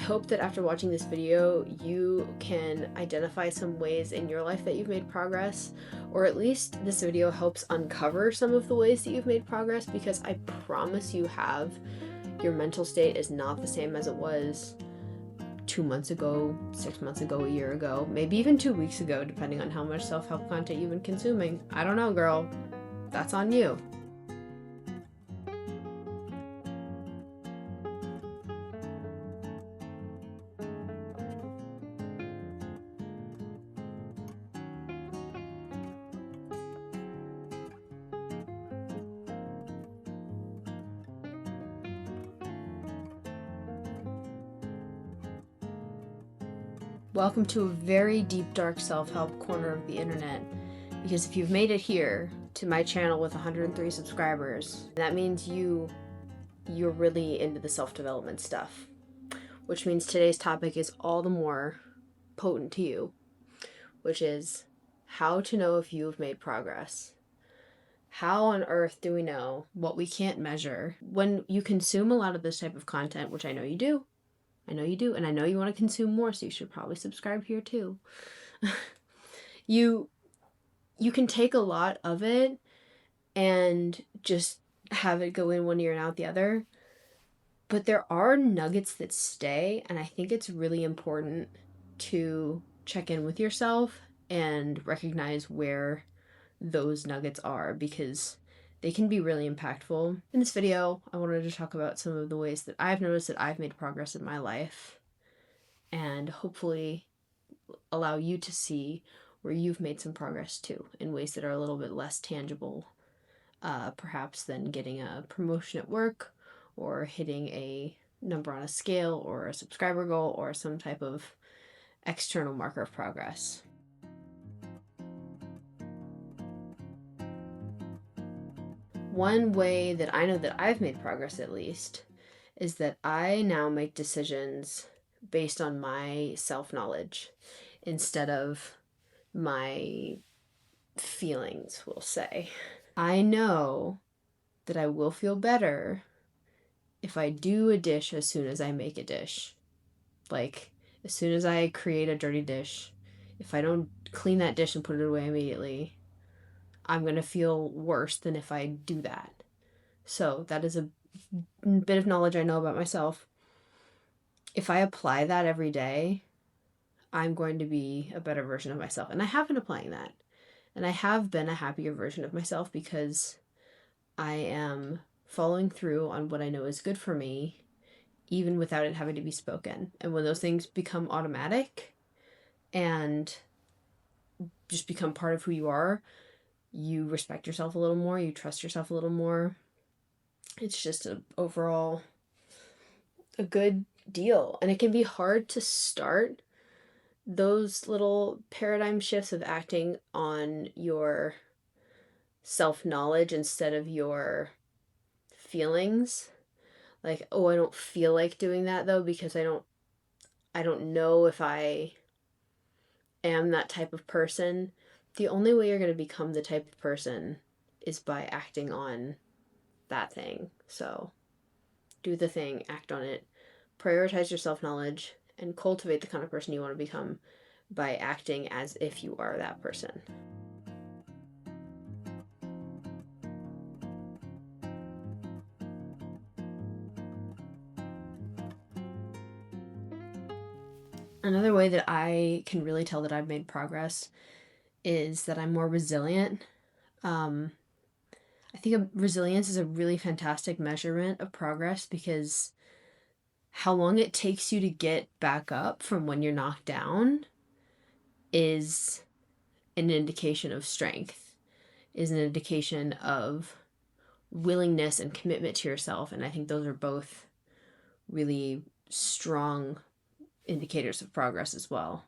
hope that after watching this video, you can identify some ways in your life that you've made progress, or at least this video helps uncover some of the ways that you've made progress, because I promise you have. Your mental state is not the same as it was 2 months ago, 6 months ago, a year ago, maybe even 2 weeks ago, depending on how much self-help content you've been consuming. I don't know, girl. That's on you. Welcome to a very deep, dark self-help corner of the internet, because if you've made it here to my channel with 103 subscribers, that means you're really into the self-development stuff, which means today's topic is all the more potent to you, which is how to know if you've made progress. How on earth do we know what we can't measure? When you consume a lot of this type of content, which I know you do, and I know you want to consume more, so you should probably subscribe here too. You can take a lot of it and just have it go in one ear and out the other, but there are nuggets that stay, and I think it's really important to check in with yourself and recognize where those nuggets are, because they can be really impactful. In this video, I wanted to talk about some of the ways that I've noticed that I've made progress in my life, and hopefully allow you to see where you've made some progress too, in ways that are a little bit less tangible, perhaps than getting a promotion at work, or hitting a number on a scale, or a subscriber goal, or some type of external marker of progress. One way that I know that I've made progress, at least, is that I now make decisions based on my self-knowledge instead of my feelings, we'll say. I know that I will feel better if I do a dish as soon as I make a dish. Like, as soon as I create a dirty dish, if I don't clean that dish and put it away immediately, I'm going to feel worse than if I do that. So that is a bit of knowledge I know about myself. If I apply that every day, I'm going to be a better version of myself. And I have been applying that. And I have been a happier version of myself because I am following through on what I know is good for me, even without it having to be spoken. And when those things become automatic and just become part of who you are, you respect yourself a little more, you trust yourself a little more. It's just overall a good deal. And it can be hard to start those little paradigm shifts of acting on your self-knowledge instead of your feelings. Like, oh, I don't feel like doing that though, because I don't know if I am that type of person. The only way you're going to become the type of person is by acting on that thing. So do the thing, act on it, prioritize your self-knowledge, and cultivate the kind of person you want to become by acting as if you are that person. Another way that I can really tell that I've made progress is that I'm more resilient. I think resilience is a really fantastic measurement of progress, because how long it takes you to get back up from when you're knocked down is an indication of strength, is an indication of willingness and commitment to yourself. And I think those are both really strong indicators of progress as well.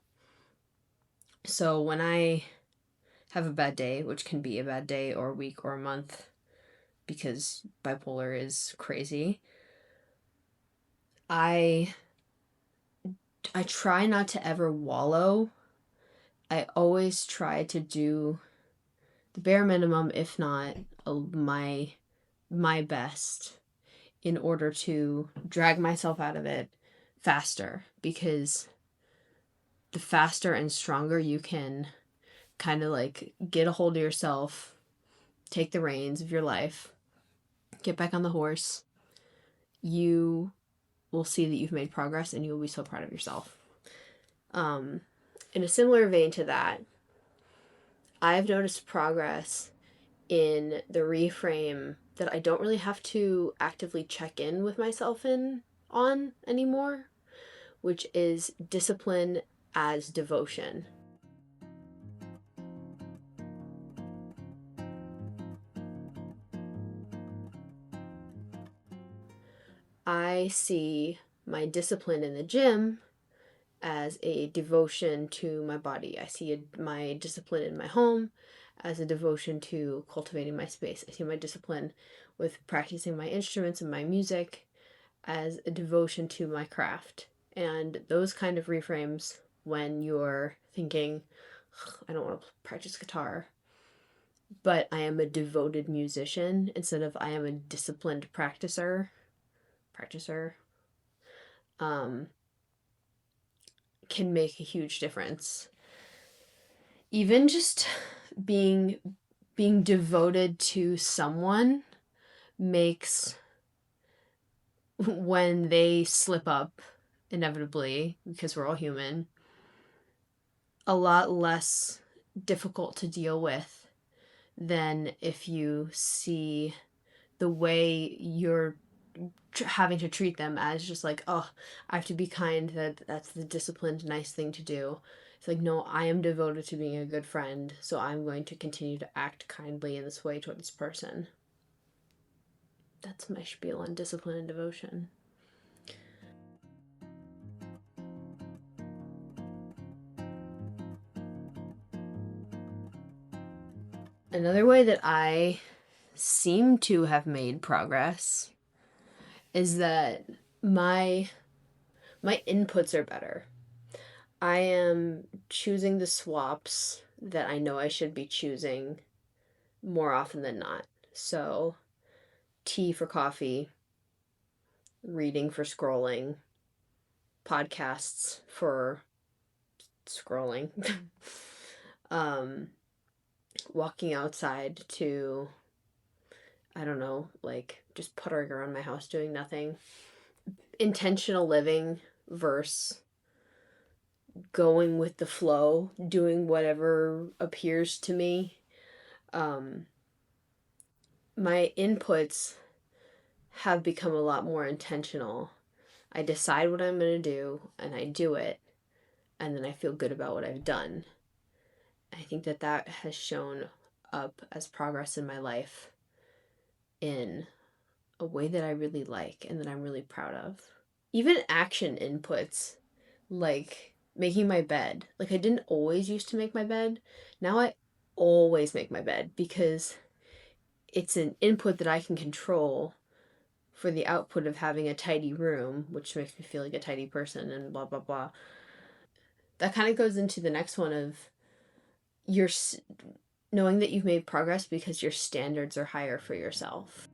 So when I have a bad day, which can be a bad day or a week or a month, because bipolar is crazy, I try not to ever wallow. I always try to do the bare minimum, if not my best, in order to drag myself out of it, faster, because the faster and stronger you can kind of like get a hold of yourself, take the reins of your life, get back on the horse, you will see that you've made progress and you will be so proud of yourself. In a similar vein to that, I've noticed progress in the reframe that I don't really have to actively check in with myself on anymore, which is discipline as devotion. I see my discipline in the gym as a devotion to my body. I see my discipline in my home as a devotion to cultivating my space. I see my discipline with practicing my instruments and my music as a devotion to my craft. And those kind of reframes, when you're thinking, I don't want to practice guitar, but I am a devoted musician, instead of I am a disciplined practicer, um, can make a huge difference. Even just being devoted to someone makes, when they slip up, inevitably, because we're all human, a lot less difficult to deal with than if you see the way you're having to treat them as just like, oh, I have to be kind, that's the disciplined nice thing to do. It's like, no, I am devoted to being a good friend, so I'm going to continue to act kindly in this way toward this person. That's my spiel on discipline and devotion. Another way that I seem to have made progress is that my inputs are better. I am choosing the swaps that I know I should be choosing more often than not. So, tea for coffee, reading for scrolling, podcasts for scrolling, um, walking outside to, I don't know, like just puttering around my house doing nothing. Intentional living versus going with the flow, doing whatever appears to me. My inputs have become a lot more intentional. I decide what I'm going to do and I do it, and then I feel good about what I've done. I think that has shown up as progress in my life in a way that I really like and that I'm really proud of. Even action inputs, like making my bed. Like, I didn't always used to make my bed. Now I always make my bed because it's an input that I can control for the output of having a tidy room, which makes me feel like a tidy person and blah, blah, blah. That kind of goes into the next one of your knowing that you've made progress because your standards are higher for yourself.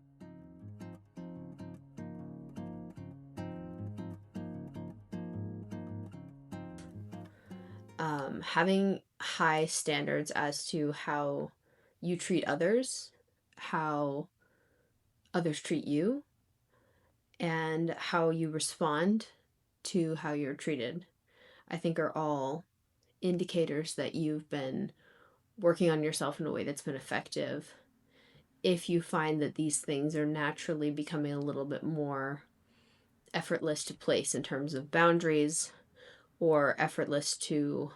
Having high standards as to how you treat others, how others treat you, and how you respond to how you're treated, I think are all indicators that you've been working on yourself in a way that's been effective. If you find that these things are naturally becoming a little bit more effortless to place in terms of boundaries, or effortless to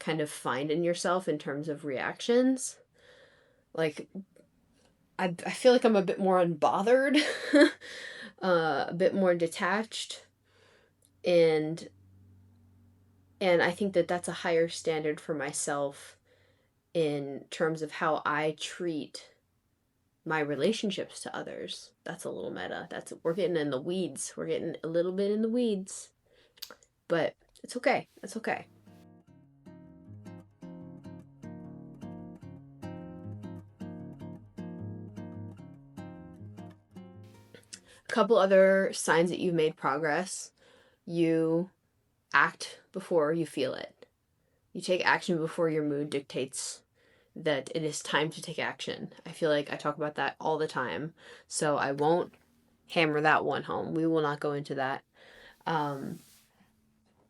kind of find in yourself in terms of reactions. Like, I feel like I'm a bit more unbothered, a bit more detached, and I think that that's a higher standard for myself in terms of how I treat my relationships to others. That's a little meta. We're getting in the weeds. We're getting a little bit in the weeds. But it's okay. It's okay. A couple other signs that you've made progress. You act before you feel it. You take action before your mood dictates that it is time to take action. I feel like I talk about that all the time, so I won't hammer that one home. We will not go into that.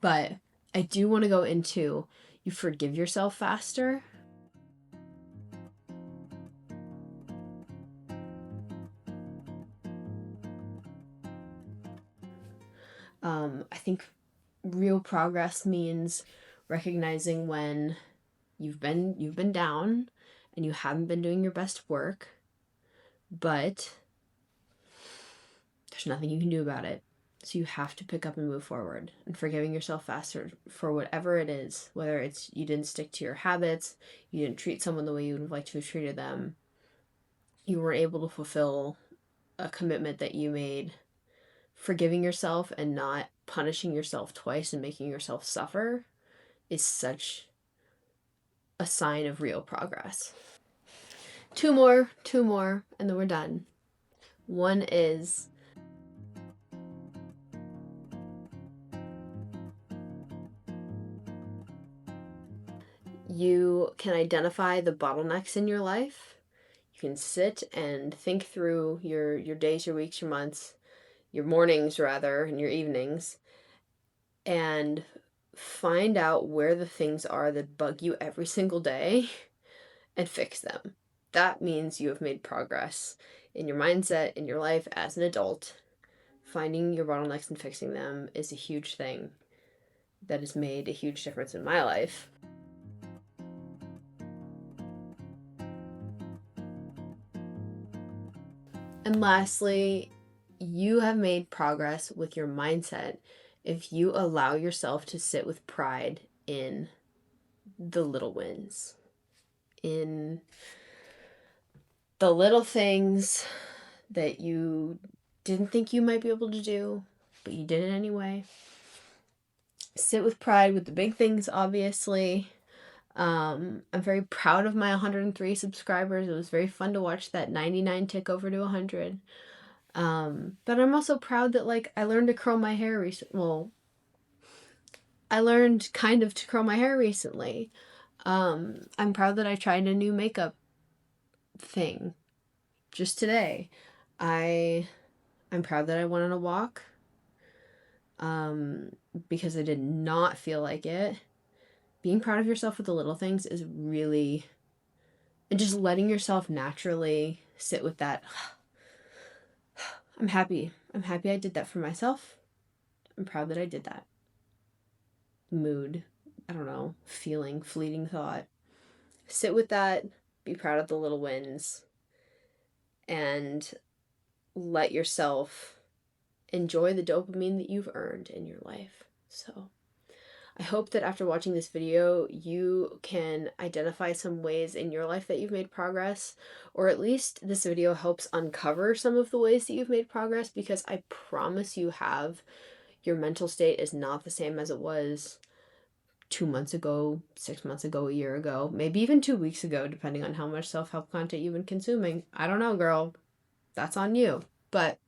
But I do want to go into you forgive yourself faster. I think real progress means recognizing when you've been down and you haven't been doing your best work, but there's nothing you can do about it. So you have to pick up and move forward, and forgiving yourself faster for whatever it is, whether it's you didn't stick to your habits, you didn't treat someone the way you would have liked to have treated them, you weren't able to fulfill a commitment that you made. Forgiving yourself and not punishing yourself twice and making yourself suffer is such a sign of real progress. Two more, and then we're done. One is you can identify the bottlenecks in your life. You can sit and think through your days, your weeks, your months, your mornings rather, and your evenings, and find out where the things are that bug you every single day and fix them. That means you have made progress in your mindset, in your life as an adult. Finding your bottlenecks and fixing them is a huge thing that has made a huge difference in my life. And lastly, you have made progress with your mindset if you allow yourself to sit with pride in the little wins, in the little things that you didn't think you might be able to do, but you did it anyway. Sit with pride with the big things, obviously. I'm very proud of my 103 subscribers. It was very fun to watch that 99 tick over to 100. But I'm also proud that, I learned to curl my hair recently. Well, I learned kind of to curl my hair recently. I'm proud that I tried a new makeup thing just today. I'm proud that I went on a walk, because I did not feel like it. Being proud of yourself with the little things is really, and just letting yourself naturally sit with that. I'm happy I did that for myself. I'm proud that I did that. Mood, I don't know, feeling, fleeting thought. Sit with that, be proud of the little wins, and let yourself enjoy the dopamine that you've earned in your life. So I hope that after watching this video, you can identify some ways in your life that you've made progress, or at least this video helps uncover some of the ways that you've made progress, because I promise you have. Your mental state is not the same as it was 2 months ago, 6 months ago, a year ago, maybe even 2 weeks ago, depending on how much self-help content you've been consuming. I don't know, girl. That's on you. But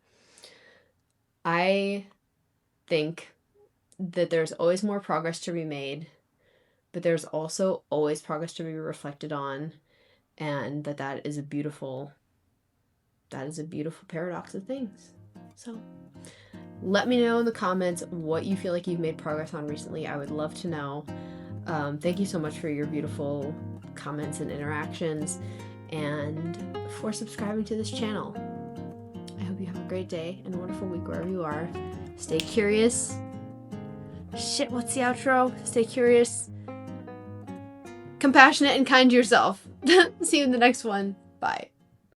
I think that there's always more progress to be made, but there's also always progress to be reflected on, and that is a beautiful paradox of things. So let me know in the comments what you feel like you've made progress on recently. I would love to know. Thank you so much for your beautiful comments and interactions, and for subscribing to this channel. I hope you have a great day and a wonderful week wherever you are. Stay curious. Shit, what's the outro? Stay curious, compassionate, and kind to yourself. See you in the next one. Bye.